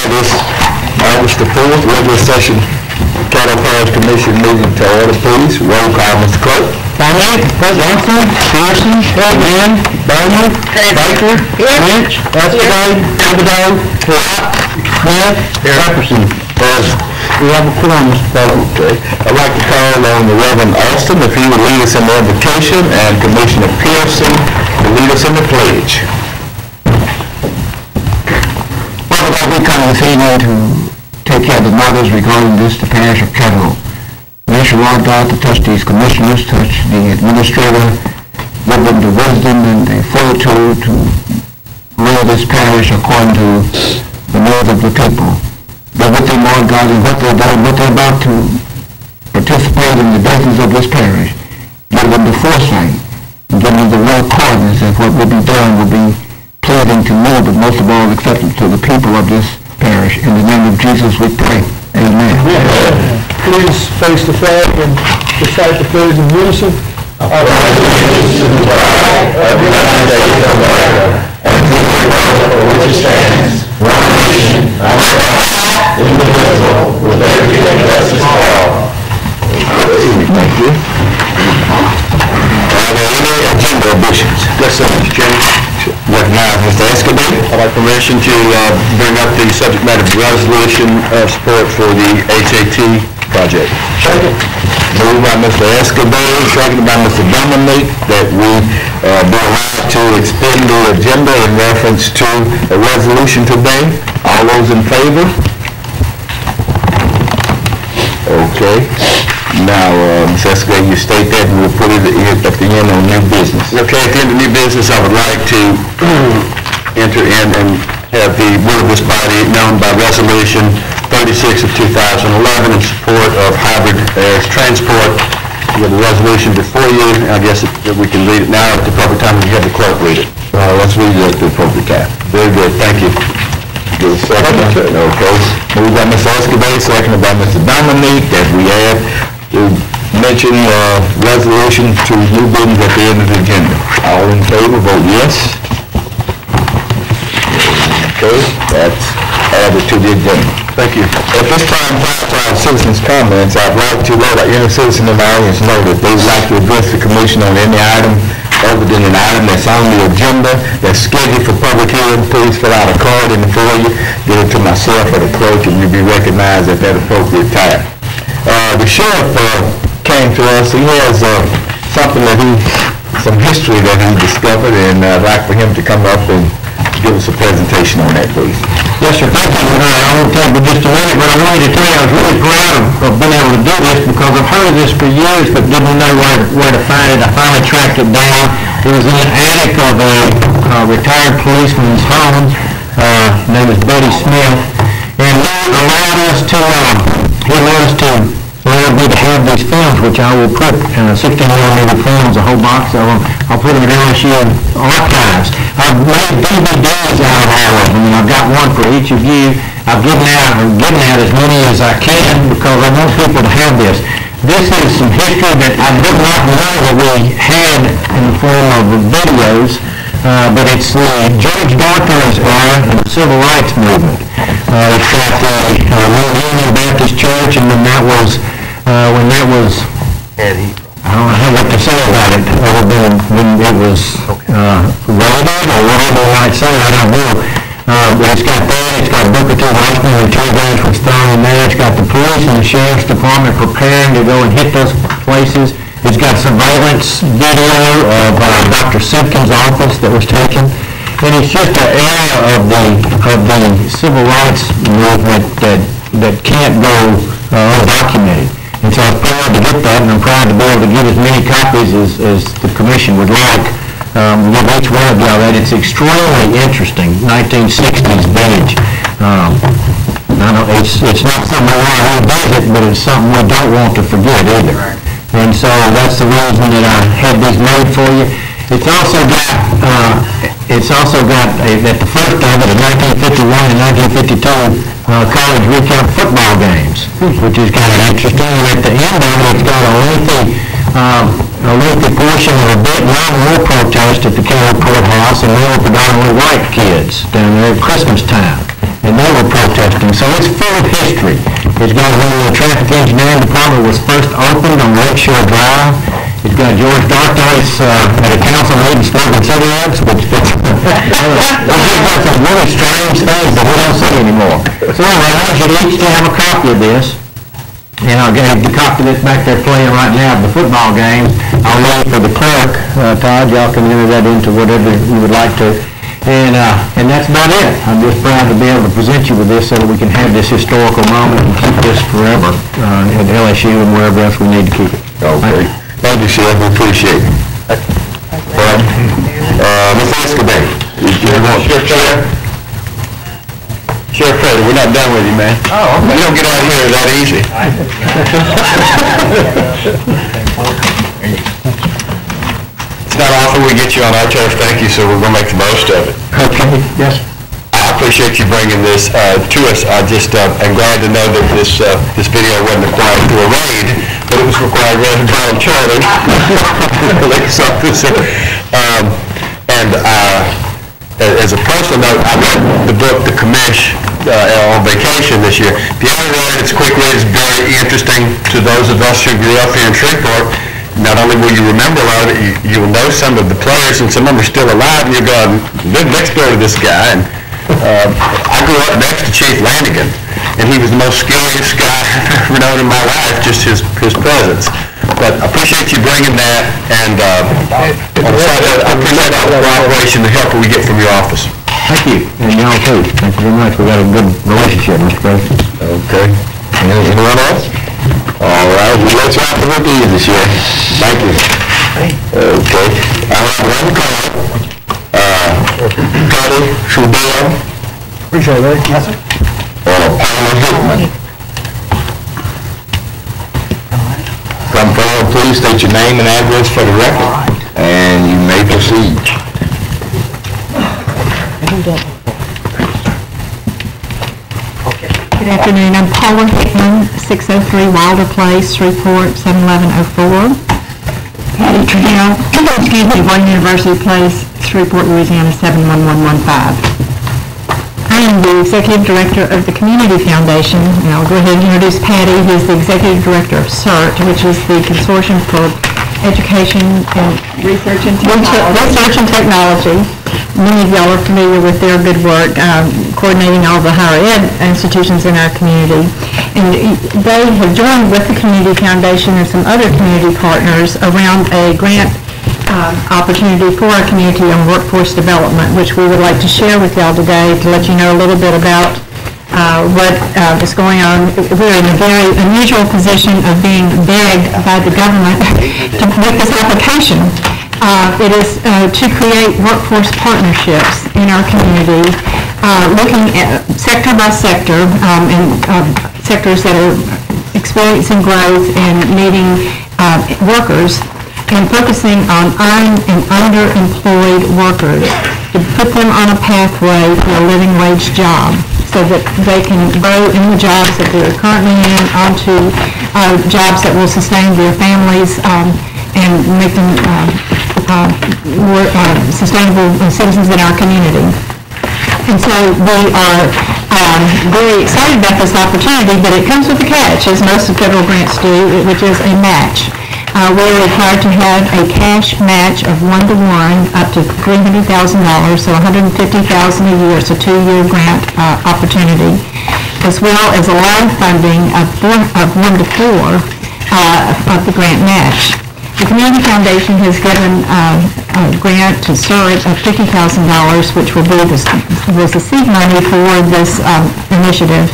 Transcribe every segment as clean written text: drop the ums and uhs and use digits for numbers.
This August the 4th, regular session, Caddo Parish Commission meeting to order, please. Roll call, Mr. Clerk. Finance, Johnson, Pearson, Mann, Bowman, Baker, Lynch, Escudero, Thibodeau, Smith, Jefferson. We have a quorum, Mr. President. Okay. I'd like to call on the Reverend Austin, if he would lead us in the invocation, and Commissioner Pearson to lead us in the pledge. Father God, we come this evening to take care of the matters regarding the parish of Caddo. We ask you, Lord God, to touch these commissioners, touch the administrator, give them the wisdom and the fortitude to rule this parish according to the needs of the people. Be with them, Lord God, in what they're doing, what they're about to participate in the business of this parish. Give them the foresight, and give them the right accordance that what will be done will be pleasing to you, but most of all acceptable to the people of this parish. In the name of Jesus we pray. Amen. Please face the flag and recite the pledge in unison. I pledge allegiance to the flag of the United States of America and to the republic for which it stands, one nation, under God, indivisible, with liberty and justice for all. Thank you. Are there any agenda additions? Yes, sir, Mr. Chairman. Recognize Mr. Escudero. I'd like permission to bring up the subject matter resolution of support for the HAT project. Second. Moved by Mr. Escudero, seconded by Mr. Dominic, that we be allowed to expend the agenda in reference to a resolution today. All those in favor? Okay. Now, Mr. Escudero, you state that, and we'll put it at the end on new business. Okay, at the end of new business, I would like to enter in and have the will of this body known by resolution 36 of 2011 in support of hybrid transport. We have a resolution before you. I guess that we can read it now at the appropriate time. You have the clerk read it. Let's read it at the appropriate time. Very good. Thank you. Give a second. Okay. Moved by Mr. Escudero, seconded by Mr. Dominic, that we add to mention resolution to new business at the end of the agenda. All in favor, vote yes. Okay, that's added to the agenda. Thank you. At this time, prior to our citizens' comments, I'd like to let any citizen in the audience know that they would like to address the commission on any item other than an item that's on the agenda that's scheduled for public hearing. Please fill out a card in the foyer, give it to myself or the clerk, and you'll be recognized at that appropriate time. The sheriff came to us. He has some history that he discovered, and I'd like for him to come up and give us a presentation on that, please. Yes, sir. Thank you. I won't take but just a minute, but I wanted to tell you I was really proud of being able to do this because I've heard of this for years but didn't know where to find it. I finally tracked it down. It was in an attic of a retired policeman's home. His name is Buddy Smith. And he allowed me to have these films, which I will put 16mm films, a whole box of them. I'll put them in LSU archives. I've made DVDs out of all of them, and I've got one for each of you. I'm getting out as many as I can because I want people to have this. This is some history that I did not know that we had in the form of videos, but it's George Garner's era of the Civil Rights Movement. It's got the Union Baptist Church, and when that was I don't know what to say about it, other than when it was raided or whatever you might say, I don't know. But it's got that, it's got Booker T. Washington and 2 guys was thrown in there. It's got the police and the sheriff's department preparing to go and hit those places. It's got surveillance video of Dr. Simpkins' office that was taken. And it's just an era of the civil rights movement that can't go undocumented. And so I'm proud to get that, and I'm proud to be able to get as many copies as the commission would like. Give each one of y'all that. It's extremely interesting, 1960s vintage. It's not something we want to revisit, but it's something we don't want to forget either. And so that's the reason that I had these made for you. It's also got at the first of it, in 1951 and 1952, college recount football games, which is kind of interesting. And at the end of it, it's got a lengthy portion of a Vietnam War protest at the county courthouse, and they were predominantly white kids down there at Christmas time. and they were protesting. So it's full of history. It's got when the traffic engineering department was first opened on Lakeshore Drive. It's got George Darknight's at a council meeting smoking cigarettes, which we've got some really strange things that we don't see anymore. So anyway, I want you to each to have a copy of this. And I'll get the copy that's back there playing right now of the football games. I'll leave for the clerk, Todd. Y'all can enter that into whatever you would like to. And that's about it. I'm just proud to be able to present you with this so that we can have this historical moment and keep this forever at LSU and wherever else we need to keep it. Okay. Thank you, Sheriff. We appreciate it. Ms. Escobar. Sheriff Prater, we're not done with you, man. Oh, okay. You don't get out of here that easy. It's not often we get you on our turf, thank you, so we're going to make the most of it. Okay, yes. I appreciate you bringing this to us. I just am glad to know that this video wasn't acquired through a raid, but it was required rather than voluntarily. Police officer. As a personal note, I read the book, The Commish, on vacation this year. If you haven't read it, it's quick read. It's very interesting to those of us who grew up here in Shreveport. Not only will you remember a lot of it, you will know some of the players, and some of them are still alive, and you're going, live next door to this guy. And I grew up next to Chief Lanigan, and he was the most scariest guy I've ever known in my life, just his presence. But I appreciate you bringing that, and I appreciate all the cooperation and help we get from your office. Thank you, and y'all too. Thank you very much. We've got a good relationship, Mr. President. Okay. Anyone else? All right. We'll let you out the rookie this year. Thank you. Okay. I'll have one call. Caddo, Trudell. Appreciate it. Yes, sir. Palmer Hickman. Come forward, please state your name and address for the record, and you may proceed. Good afternoon. I'm Paula Hickman, 603 Wilder Place, Shreveport, 71104. Patty Trudell, One University Place, Shreveport, Louisiana, 71115. I am the Executive Director of the Community Foundation, and I'll go ahead and introduce Patty. He's the Executive Director of CERT, which is the Consortium for Education and Research and Technology. Many of y'all are familiar with their good work coordinating all the higher ed institutions in our community. And they have joined with the Community Foundation and some other community partners around a grant opportunity for our community on workforce development, which we would like to share with y'all today to let you know a little bit about what is going on. We're in a very unusual position of being begged by the government to make this application. It is to create workforce partnerships in our community, looking at sector by sector, and sectors that are experiencing growth and needing workers, and focusing on and underemployed workers to put them on a pathway to a living wage job so that they can grow in the jobs that they're currently in onto jobs that will sustain their families and make them more sustainable citizens in our community. And so we are very excited about this opportunity, but it comes with a catch, as most of federal grants do, which is a match. We're required to have a cash match of 1-to-1 up to $300,000, so $150,000 a year. It's a 2-year grant opportunity, as well as a loan funding of 1-to-4 of the grant match. The Community Foundation has given a grant to CERT of $50,000, which will be was the seed money for this initiative.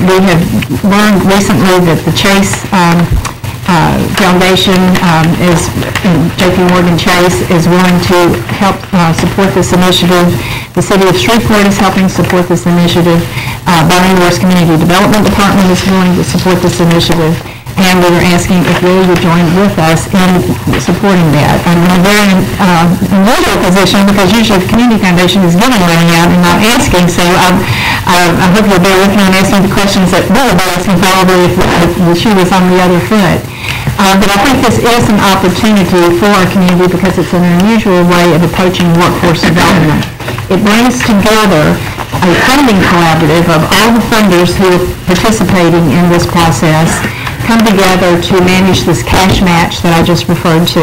We have learned recently that the Chase Foundation JP Morgan Chase is willing to help support this initiative. The City of Shreveport is helping support this initiative. Baltimore's Community Development Department is willing to support this initiative. And we were asking if Willie would join with us in supporting that. I'm in a very unusual position because usually the Community Foundation is giving money out and not asking, so I hope you'll bear with me in asking the questions that Bill would be asking probably if the shoe was on the other foot. But I think this is an opportunity for our community because it's an unusual way of approaching workforce development. It brings together a funding collaborative of all the funders who are participating in this process come together to manage this cash match that I just referred to,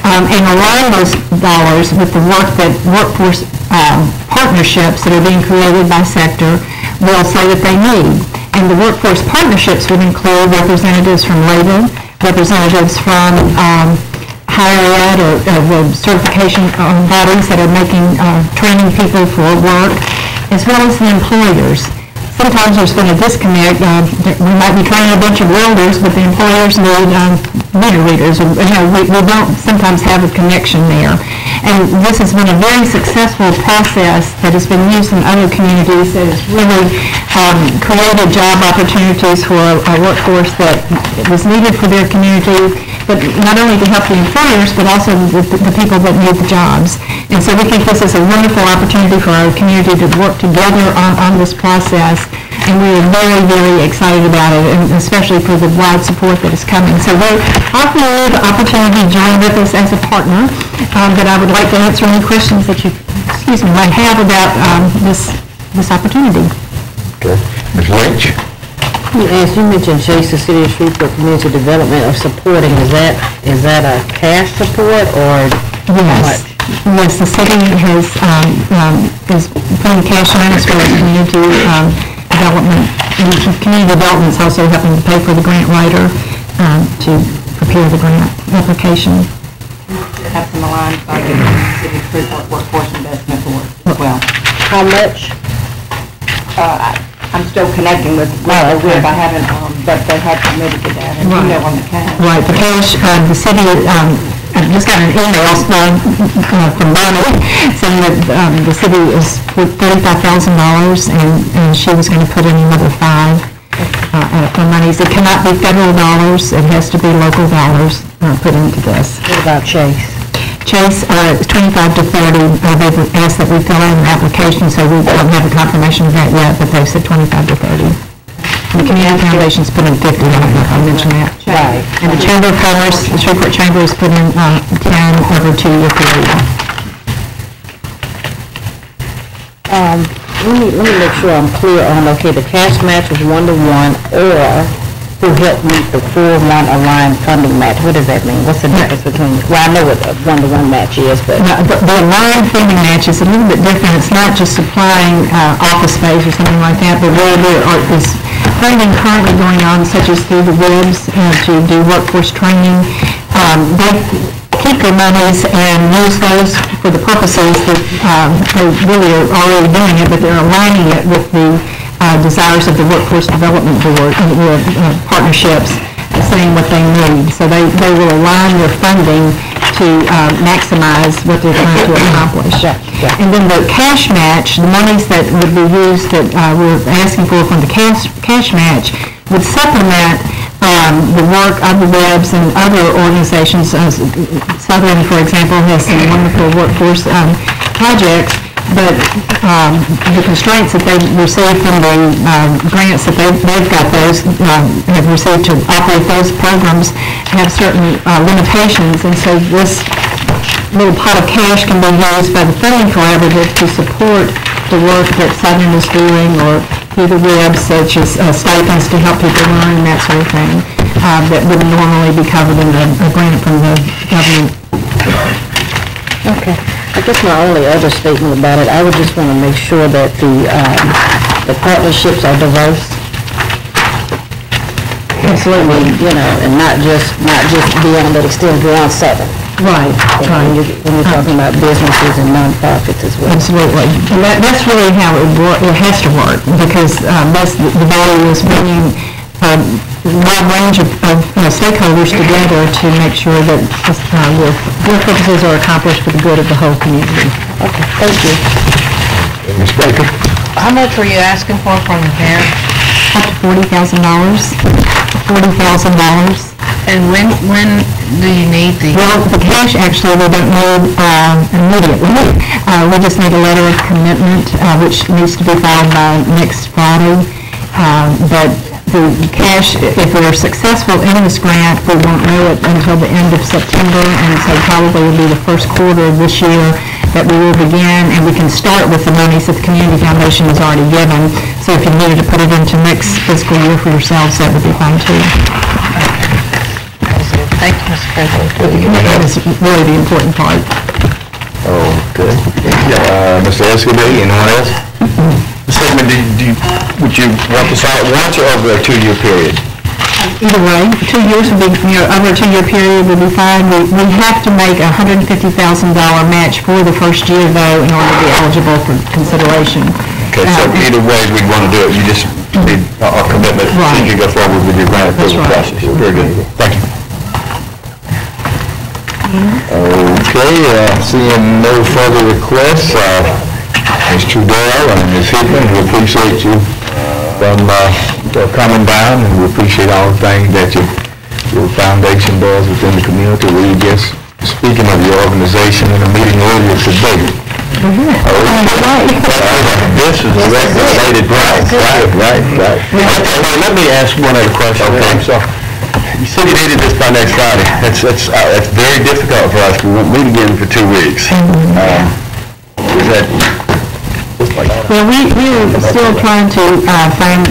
and align those dollars with the work that workforce partnerships that are being created by sector will say that they need. And the workforce partnerships would include representatives from labor, representatives from higher ed or the certification bodies that are training people for work, as well as the employers. Sometimes there's been a disconnect. We might be training a bunch of welders, but the employers need meter readers. We don't sometimes have a connection there. And this has been a very successful process that has been used in other communities that has really created job opportunities for a workforce that was needed for their community, but not only to help the employers, but also the people that need the jobs. And so we think this is a wonderful opportunity for our community to work together on this process, and we are very, very excited about it, and especially for the wide support that is coming. So we're offering you the opportunity to join with us as a partner, but I would like to answer any questions that you, might have about this opportunity. Okay. Ms. Lynch? As you mentioned, Chase, the City of Shreveport Community Development of supporting, is that a cash support or Yes. Yes, the city has, is putting cash in as well as community development. And community development is also helping to pay for the grant writer to prepare the grant application. Have some aligned budget with the City of Shreveport Workforce Investment Board as well. how much? I'm still connecting with WIB. I haven't, but they have committed to that, and you know on the cash. Right, the cash, the city, I just got an email from Bonnie saying that the city is put $35,000 and she was going to put in another $5,000 for monies. It cannot be federal dollars, it has to be local dollars put into this. What about Chase? Chase, it's 25 to 30. They've asked that we fill out an application, so we don't have a confirmation of that yet, but they've said 25 to 30. And the Community Foundation's put in 50, I don't know if I mentioned that. Right. And the Chamber of Commerce, the Shreveport Chamber has put in 10 over 2 year period. Let me make sure I'm clear on, okay, the cash match is 1-to-1, or who helped meet the full one-aligned funding match. What does that mean? What's the difference between, well, I know what a 1-to-1 match is, but. The aligned funding match is a little bit different. It's not just supplying office space or something like that, but where there is funding currently going on, such as through the WIBs to do workforce training. They keep their monies and use those for the purposes that they really are already doing it, but they're aligning it with the desires of the Workforce Development Board partnerships, saying what they need. So they will align their funding to maximize what they're trying to accomplish. And then the cash match, the monies that would be used that we're asking for from the cash match would supplement the work of the WIBs and other organizations. Southern, for example, has some wonderful workforce projects, but the constraints that they've received from the grants that they've got, those have received to operate those programs, have certain limitations, and so this little pot of cash can be used by the funding collaborative to support the work that Southern is doing, or through the WIBs, such as stipends to help people learn and that sort of thing, that wouldn't normally be covered in a grant from the government. Okay. I guess my only other statement about it, I would just want to make sure that the partnerships are diverse. Absolutely, and not just beyond, but extend beyond Southern. Right. When you're talking about businesses and nonprofits as well. Absolutely. And that's really how it has to work, because the value is bringing a wide range of stakeholders together to make sure that their purposes are accomplished for the good of the whole community. Okay, thank you. Ms. Baker? How much were you asking for from the parents? Up to $40,000. And when do you need the? Well, the cash, actually, we don't need immediately. We just need a letter of commitment, which needs to be filed by next Friday. But the cash, if we're successful in this grant, we won't know it until the end of September, and so probably will be the first quarter of this year that we will begin, and we can start with the monies that the Community Foundation has already given. So if you needed to put it into next fiscal year for yourselves, that would be fine too. Thank you, Mr. President. That is really the important part. Okay. Mr. Escabay, anyone else? Mr. Hickman, would you want this all at once or over a 2-year period? Either way, 2 years would be, over a 2-year period would be fine. We have to make a $150,000 match for the first year, though, in order to be eligible for consideration. Okay, so either way we'd want to do it, you just need our commitment so you can go forward with your grant approval process. Very good. Thank you. Okay, seeing no further requests, Ms. Trudell and Ms. Hickman, we appreciate you from coming down, and we appreciate all the things that your foundation does within the community. We just, speaking of your organization in a meeting earlier today. This is related, right. Let me ask one other question. Okay. I'm sorry. You said you needed this by next Friday. That's very difficult for us. We won't meet again for 2 weeks. Is that... Well, we're still trying to find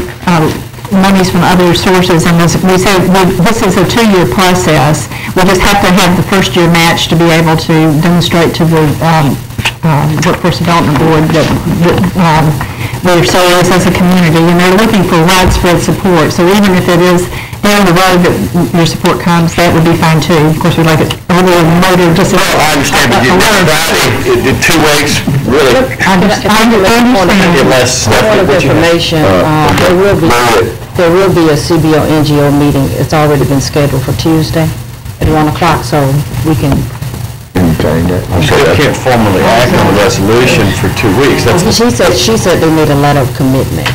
monies from other sources, and as we said, this is a 2-year process. We just have to have the first-year match to be able to demonstrate to the Workforce Development Board that we're serious as a community, and they're looking for widespread support. So even if it is down the road that your support comes, that would be fine too. Of course, we'd like it a little later, just I understand, but in 2 weeks, really. I understand. Unless Point of information, there will be a CBO NGO meeting. It's already been scheduled for Tuesday at 1 o'clock, so we can... So you can't formally act on a resolution for 2 weeks. She said they need a letter of commitment.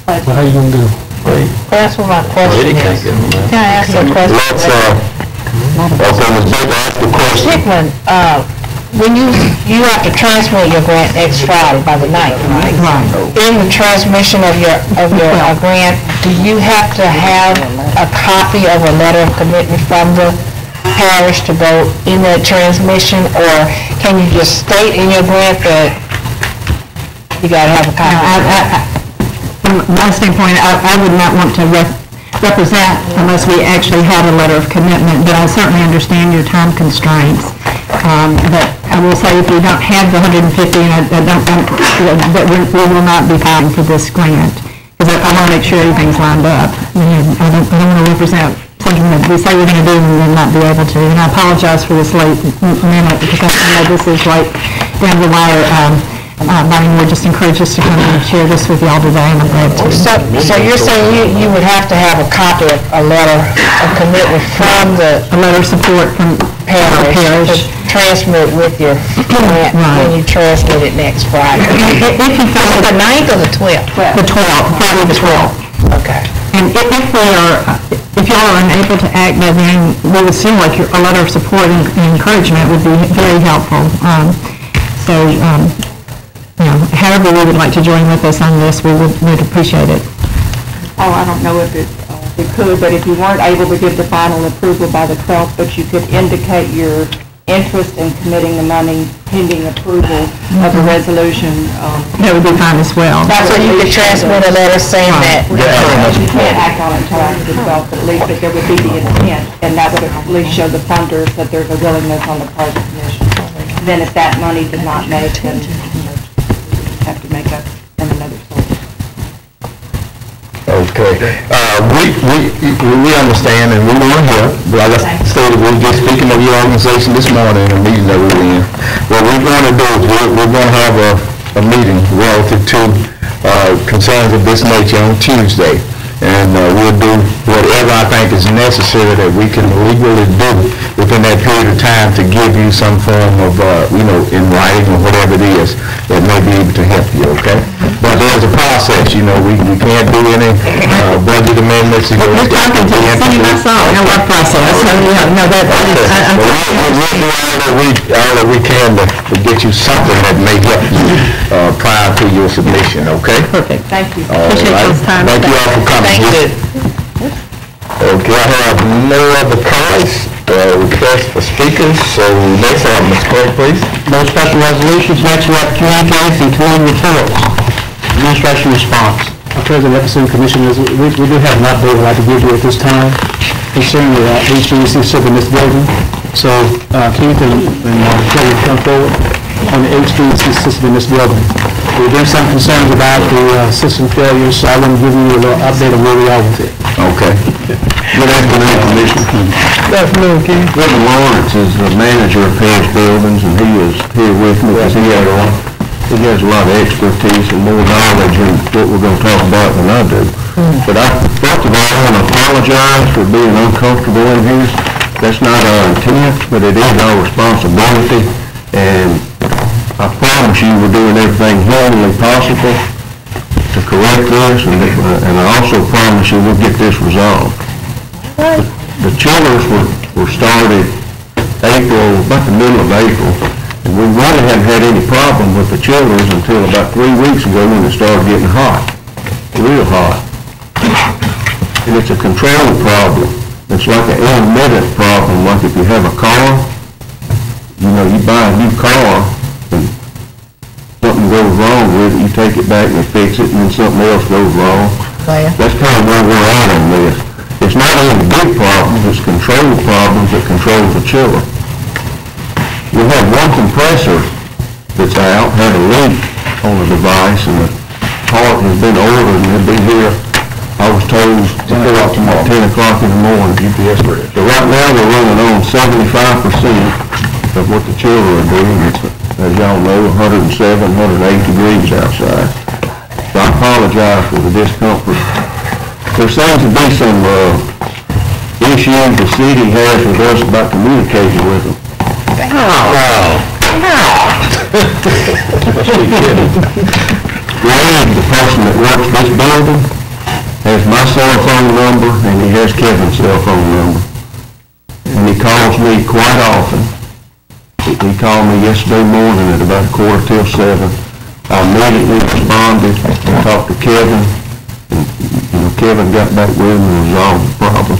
How you gonna do? That's what my question is. Can I ask a question? Let's, ask the question. Hickman, when you have to transmit your grant next Friday by the 9th, right? Right. In the transmission of your grant, do you have to have a copy of a letter of commitment from the parish to go in that transmission, or can you just state in your grant that you got to have a copy? From my standpoint, I would not want to represent unless we actually had a letter of commitment, but I certainly understand your time constraints. But I will say, if we don't have the 150, and I don't think that we will not be fighting for this grant, because I want to make sure everything's lined up. I don't want to represent something that we say we're going to do and we'll not be able to. And I apologize for this late minute, because I know this is right down the wire. Bonnie Moore just encouraged us to come and share this with y'all today, and I'm glad to. So you're saying you would have to have a copy of a letter of commitment from the... A letter of support from Parish. To transmit with your grant when you transmit it next Friday. If you feel The 9th or the 12th? the 12th, Friday the 12th. Okay. And if y'all are unable to act by then, we would seem like a letter of support and encouragement would be very helpful. However we would like to join with us on this, we'd appreciate it. Oh, I don't know if it could, but if you weren't able to give the final approval by the 12th, but you could indicate your interest in committing the money pending approval of the resolution. That would be fine as well. That's when you could transmit a letter saying that. You can't act on it until after the 12th, but at least that there would be the intent, and that would at least show the funders that there's a willingness on the part of the commission. Then if that money did not make, then have to make up from another source. Okay. We understand and we want to help, but like I stated, we were just speaking of your organization this morning in a meeting that we were in. What we're going to do is we're going to have a meeting relative to concerns of this nature on Tuesday. And we'll do whatever I think is necessary that we can legally do within that period of time to give you some form of, in writing or whatever it is that may be able to help you, okay? But there's a process, we can't do any budget amendments. We're talking to Sunny myself, no work process. We'll do all that we can to get you something that may help you prior to your submission, okay? Perfect. Thank you. Appreciate y'all's time. Thank you all for coming. Thank you. Okay, I have no other comments, requests for speakers, so next item, Ms. Clerk, please. No special resolutions. Next, we have communications and committee reports. Administration response. President, representing commissioners, we do have an update I'd like to give you at this time concerning the HVAC system in this building. So Keith and Kelly come forward on the HVAC system in this building. There's been some concerns about the system failures, so I want to give you a little update on where we are with it. Okay. Good afternoon, Commissioner. Good afternoon, Keith. Reverend Lawrence is the manager of Parish Buildings, and he is here with me because he has a lot of expertise and more knowledge in what we're going to talk about than I do. But first of all, I want to apologize for being uncomfortable in here. That's not our intent, but it is our responsibility, and I promise you we're doing everything humanly possible to correct this, and I also promise you we'll get this resolved. The chillers were started about the middle of April, and we really haven't had any problem with the chillers until about 3 weeks ago when it started getting hot, real hot. And it's a control problem. It's like an intermittent problem, like if you have a car, you buy a new car, and something goes wrong with it, you take it back and fix it, and then something else goes wrong. That's kind of where we're at on this. It's not only big problems, it's control problems that control the chiller. We have one compressor that's out, had a leak on the device, and the part has been ordered, and it'll be here, I was told, 10 o'clock in the morning. UPS ready. So right now, we're running on 75% of what the chiller are doing. It's, as y'all know, 107, 108 degrees outside. So I apologize for the discomfort. There seems to be some issues the city has with us about communicating with them. Greg, the person that works this building, has my cell phone number, and he has Kevin's cell phone number. And he calls me quite often. He called me yesterday morning at about 7:15. I immediately responded, talked to Kevin, and Kevin got back with me and resolved the problem.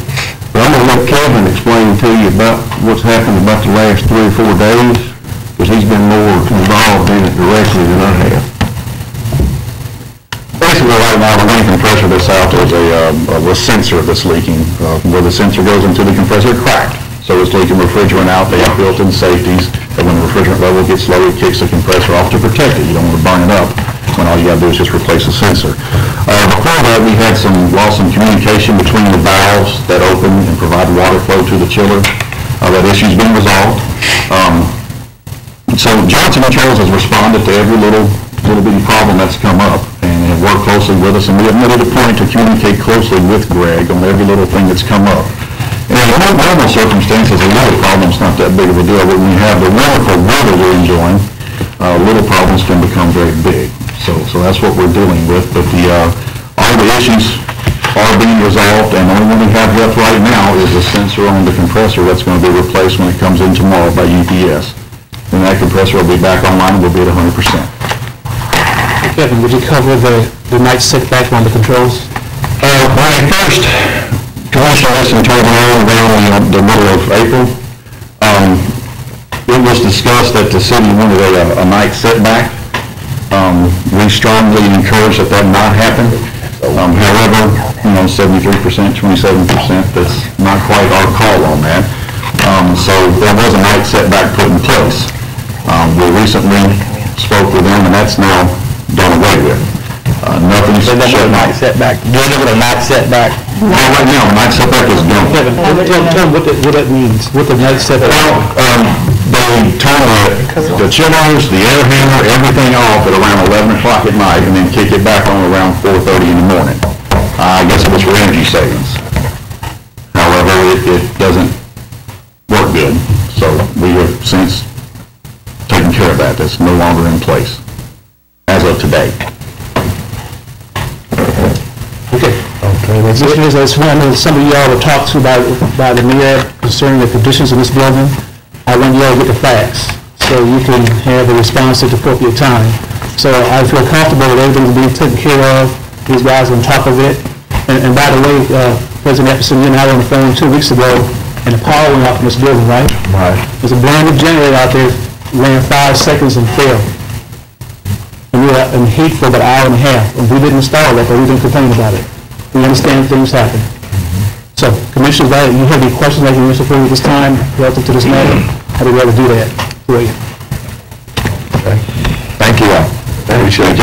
But I'm going to let Kevin explain to you about what's happened about the last 3 or 4 days, because he's been more involved in it directly than I have. Basically, right now, the main compressor that's out, there's a sensor that's leaking. Where the sensor goes into the compressor, it cracked. So it's leaking refrigerant out. They have built-in safeties that when the refrigerant level gets low, it kicks the compressor off to protect it. You don't want to burn it up when all you got to do is just replace the sensor. Before that, we had lost some communication between the valves that open and provide water flow to the chiller. That issue's been resolved. So Johnson Controls has responded to every little bitty problem that's come up and have worked closely with us, and we have made it a point to communicate closely with Greg on every little thing that's come up. And in normal circumstances, a little problem's not that big of a deal, but when you have the wonderful weather we're enjoying, little problems can become very big. So that's what we're dealing with, but all the issues are being resolved, and the only one we have left right now is the sensor on the compressor that's going to be replaced when it comes in tomorrow by UPS. And that compressor will be back online, we'll be at 100%. Kevin, would you cover the night setback on the controls? When I first commissioned this in around the middle of April, it was discussed that the city wanted a night setback. We strongly encourage that not happen. However, 73%, 27%, that's not quite our call on that. So there was a night setback put in place. We recently spoke with them, and that's now done away with. Nothing's shut Night setback. Do you know what a night setback? Well, right now, night setback is gone. Kevin, tell me what that means, what the night setback is. They turn the chillers, the air handler, everything off at around 11 o'clock at night, and then kick it back on around 4:30 in the morning. I guess it was for energy savings. However, it doesn't work good, so we have since taken care of that. That's no longer in place as of today. Okay. Commissioners, I just want to know, some of y'all were talked to by the mayor concerning the conditions in this building. I want y'all to get the facts so you can have a response at the appropriate time. So I feel comfortable that everything's being taken care of. These guys are on top of it. And by the way, President Epperson, you and I were on the phone 2 weeks ago, and the power went out from this building, right? Right. There's a brand new generator out there, ran 5 seconds and failed. And we were in heat for about an hour and a half, and we didn't install that, but we didn't complain about it. We understand things happen. So, Commissioners, you have any questions like you wish to put at this time relative to this matter? I'd be glad to do that. Great. Thank you all. Appreciate it.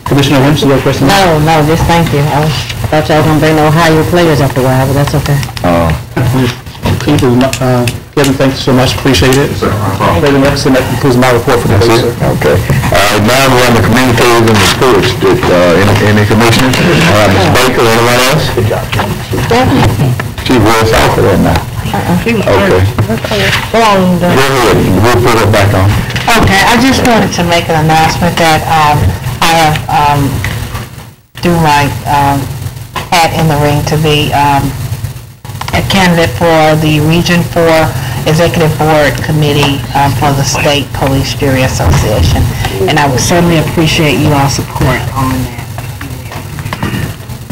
Commissioner Lynch, you have a question? No, just thank you. I thought y'all were going to bring no Ohio players after a while, but that's okay. Kevin, thanks so much, appreciate it. President Epperson, that concludes my report for today, sir. Okay. Now we're on the communities and reports. Any commissioners? Ms. Baker, anyone else? Good job. She was off of that now. Okay. Go ahead, we'll put it back on. Okay, I just wanted to make an announcement that I have threw my hat in the ring to be a candidate for the Region 4 Executive Board Committee for the State Police Jury Association. And I would certainly appreciate you all support on that.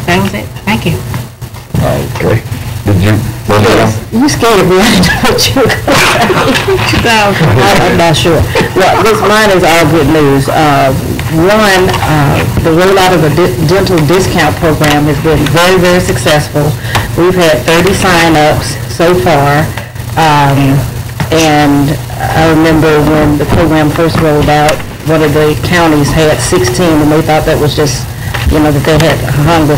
That was it. Thank you. Okay. Did you? You scared me. I didn't know what you were going to say. I'm not sure. Well, mine is all good news. One, the rollout of the dental discount program has been very, very successful. We've had 30 sign-ups so far. And I remember when the program first rolled out, one of the counties had 16, and they thought that was just, that they had hung the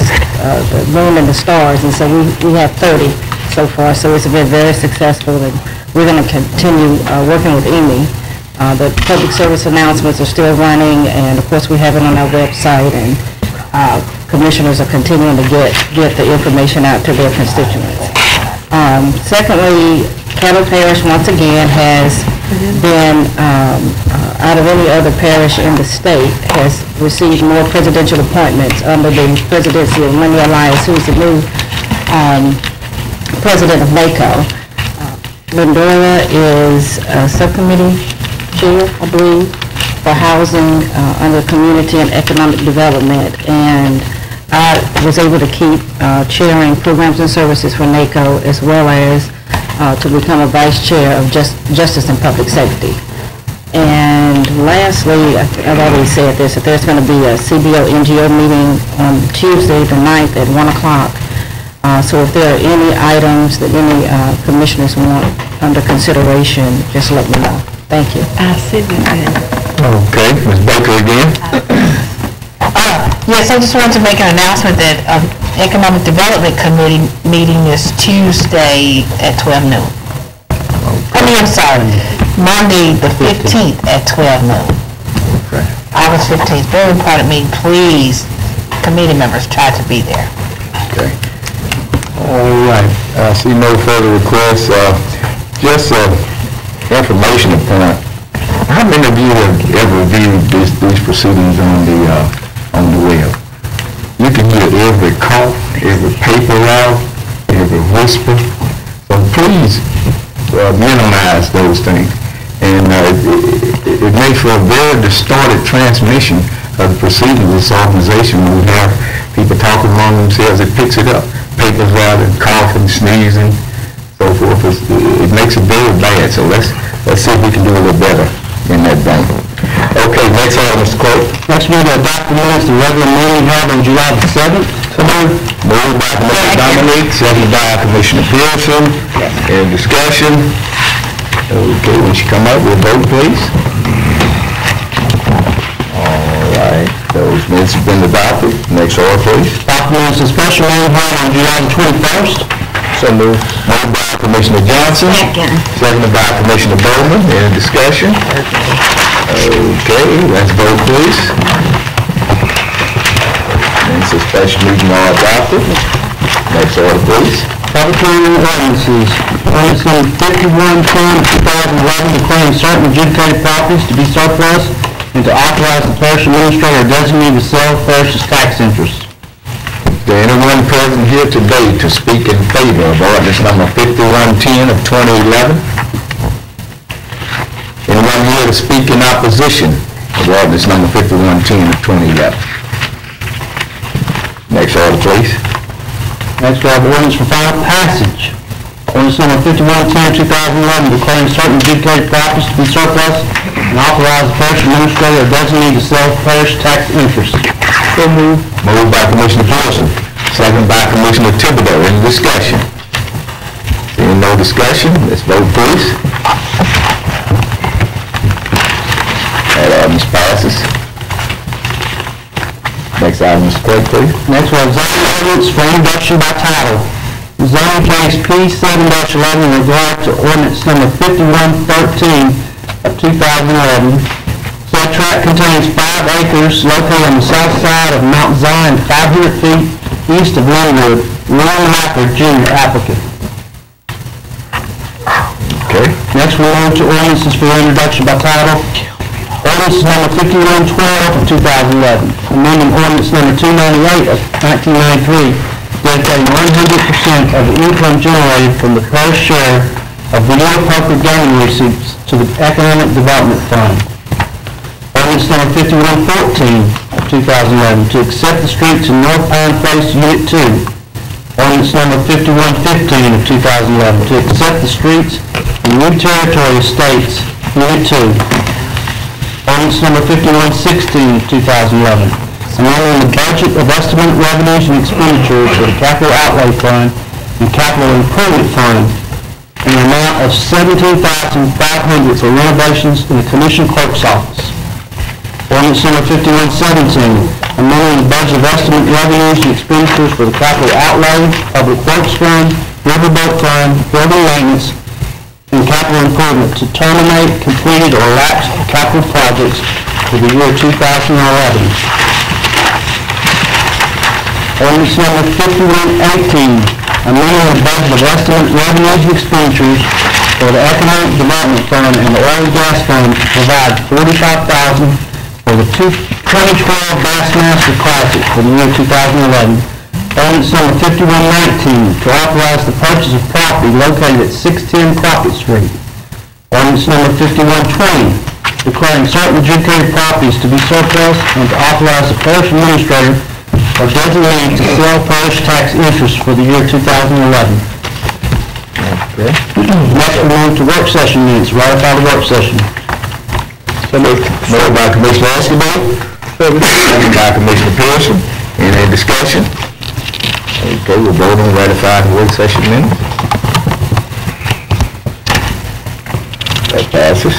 moon and the stars, and so we have 30 so far, so it's been very successful, and we're going to continue working with EME. The public service announcements are still running, and of course we have it on our website, and commissioners are continuing to get the information out to their constituents. Secondly, Caddo Parish once again has been, out of any other parish in the state, has received more presidential appointments under the presidency of Money Alliance, who's the new president of NACO. Lindora is a subcommittee chair, I believe, for housing under community and economic development, and I was able to keep chairing programs and services for NACO, as well as to become a vice chair of Justice and Public Safety. And lastly, I've already said this, that there's going to be a CBO-NGO meeting on Tuesday the 9th at 1 o'clock. So if there are any items that any commissioners want under consideration, just let me know. Thank you. I see that. Okay, Ms. Baker again. Yes, I just wanted to make an announcement that Economic Development Committee meeting is Tuesday at 12 noon. I'm sorry, Monday the 15th at 12 noon. Okay. August 15th, very important meeting. Please, committee members, try to be there. Okay. All right. I see no further requests. Just information point. How many of you have ever viewed these proceedings on the web? You can hear every cough, every paper route, every whisper. So please minimize those things. And it makes for a very distorted transmission of the proceedings of this organization. When we have people talking among themselves, it picks it up. Papers routing, coughing, sneezing, so forth. It makes it very bad. So let's see if we can do a little better in that vein. Okay, next item, Mr. Clerk. Next meeting, adopt the minutes, the regular meeting held on July the 7th. Moved by Commissioner Dominique, seconded by Commissioner Pearson. Any discussion? Okay, when you come up, we'll vote, please. All right, those minutes have been adopted. Next order, please. Adopt the minutes, the special meeting held on July the 21st. So moved. Moved by Commissioner Johnson. Seconded by Commissioner Bowman. Any discussion? Okay, let's vote, please. Minutes of special meeting are adopted. Next order, please. Public hearing ordinances. Ordinance number 5110 of 2011 declaring certain adjudicated properties to be surplus and to authorize the parish administrator designate to sell parish's tax interest. Is there anyone present here today to speak in favor of ordinance number 5110 of 2011? Anyone here to speak in opposition of ordinance number 5110 of 2011? Next order, please. Next, we have ordinance for final passage. Ordinance number 5110-2011, declaring certain adjudicated properties to be surplus and authorize the parish administrator or designee to sell parish tax interest. So moved. Moved by Commissioner Pearson, second by Commissioner Thibodeau. Any discussion? Seeing no discussion, let's vote please. That ordinance passes. Next item, Mr. Clerk, please. Next, we have zoning ordinance for introduction by title. Zoning case P7-11 in regard to ordinance number 5113 of 2011. Said tract contains 5 acres located on the south side of Mount Zion, 500 feet east of Linwood. Ron Hacker, Jr., applicant. Okay. Next, we're on to ordinances for introduction by title. Ordinance number 5112 of 2011, amending ordinance number 298 of 1993, dedicating 100% of the income generated from the parish share of video poker gaming receipts to the Economic Development Fund. Ordinance number 5114 of 2011, to accept the streets in North Pine Place, Unit 2. Ordinance number 5115 of 2011, to accept the streets in New Territory Estates, Unit 2. Ordinance number 5116 of 2011, amending the budget of estimated revenues and expenditures for the Capital Outlay Fund and Capital Improvement Fund in an amount of $17,500 for renovations in the Commission Clerk's office. Ordinance number 5117, amending the budget of estimated revenues and expenditures for the Capital Outlay, Public Works Fund, Riverboat Fund, Building Maintenance, and Capital Improvement to terminate completed or lapsed capital projects for the year 2011. Ordinance number 5118, amending the budget of estimated revenues and expenditures for the Economic Development Fund and the Oil and Gas Fund to provide $45,000 for the 2012 Bassmaster Classic for the year 2011. Ordinance number 5119, to authorize the purchase of property located at 610 Crockett Street. Ordinance number 5120, declaring certain adjudicated properties to be surplus and to authorize the parish administrator or designee to sell parish tax interest for the year 2011. Okay. Next, we move to work session minutes. Ratify the work session. So moved. Moved by Commissioner Escobar, second by Commissioner Pearson. Any discussion? Okay, we'll vote on ratifying the work session minutes. That passes.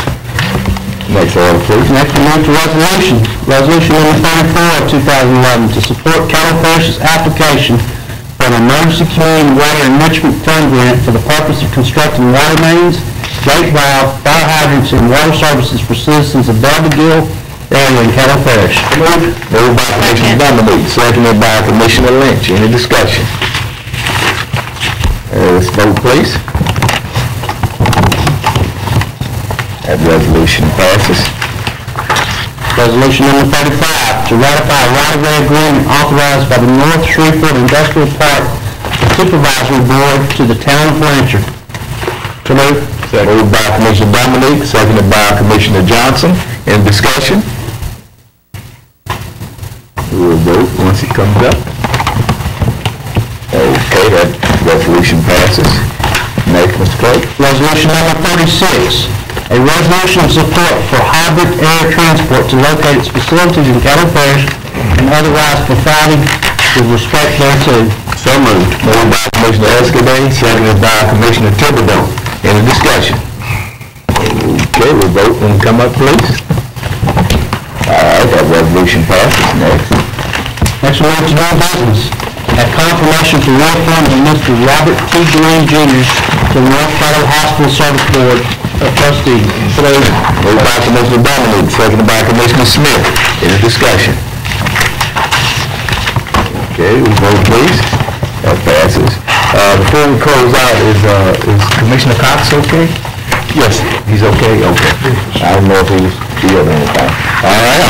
Next order, please. Next, we move to resolution. Resolution number 34 of 2011, to support Caddo Parish's application for an emergency community water enrichment fund grant for the purpose of constructing water mains, gate valve, fire hydrants, and water services for citizens of Belvedere area in Caddo Parish. Moved by Commissioner Dominique, seconded by Commissioner Lynch. Any discussion? Let's vote, please. That resolution passes. Resolution number 35, to ratify a right-of-way agreement authorized by the North Shreveport Industrial Park Supervisory Board to the town of Blanchard. Moved by Commissioner Dominique, seconded by Commissioner Johnson. Any discussion? We'll vote once it comes up. Okay, that resolution passes. Next, Mr. Clerk. Resolution number 36, a resolution of support for hybrid air transport to locate its facilities in Caddo Parish and otherwise providing with respect thereto. So moved. Moved by Commissioner Escobar, seconded by Commissioner Thibodeau. Any discussion? Okay, we'll vote when we come up, please. All right, that resolution passes. Next. Next, we move to new business. Have confirmation for reappointment of Mr. Robert T. Green, Jr. to the North Caddo Hospital Service Board of Trustees. Moved by Commissioner Dominique, seconded by Commissioner Smith. Any discussion? Okay, we vote, please. That passes. Before we close out, is Commissioner Cox okay? Yes. He's okay? Okay. I don't know if he's feeling anything. All right.